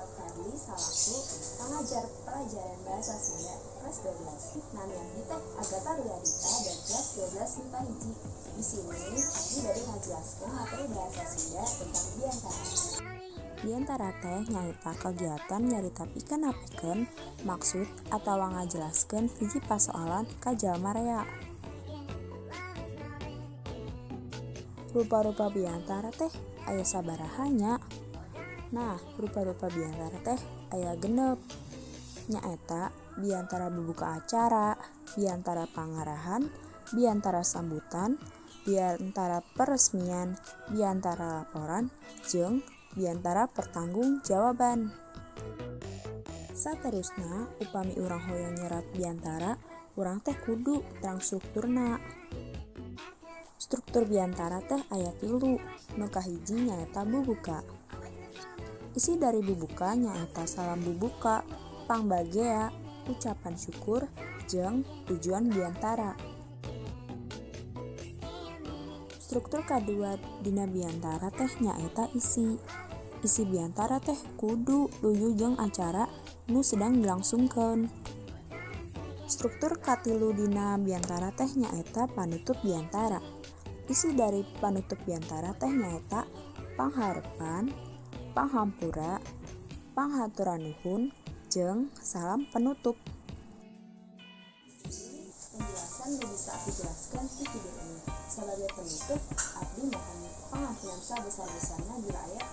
Fadli salaku pengajar pelajaran bahasa Sunda kelas 12. Namanya teh Agatha Ruyadita dan kelas 12 MIPA hiji. Di sini Abdi bade ngajelaskeun materi bahasa Sunda tentang biantara. Biantara teh nyaita kegiatan nyarita pikeun maksud atawa ngajelaskeun hiji pasoalan ka jalma rea. Rupa-rupa biantara teh aya sabaraha nya? Nah, rupa-rupa biantara teh aya genep. Nyaeta biantara bubuka acara, biantara pangarahan, biantara sambutan, biantara peresmian, biantara laporan, jeung biantara pertanggungjawaban. Saterusna, upami urang hoyong nyerat biantara, urang teh kudu terang strukturna. Struktur biantara teh aya 3. Nu kahiji nyaeta bubuka. Isi dari bubuka nyaeta salam bubuka, pangbagea, ucapan syukur, jeung tujuan biantara. Struktur kadua dina biantara teh nyaeta isi. Isi biantara teh kudu luyu jeung acara nu sedang dilangsungkeun. Struktur katilu dina biantara teh nyaeta panutup biantara. Isi dari panutup biantara teh nyaeta pangharepan, panghampura, panghaturan nuhun, jeung salam penutup. Penjelasan yang bisa Abdi jelaskan di video ini. Sebagai penutup, Abdi mohon pengampunan sebesar-besarnya bila aya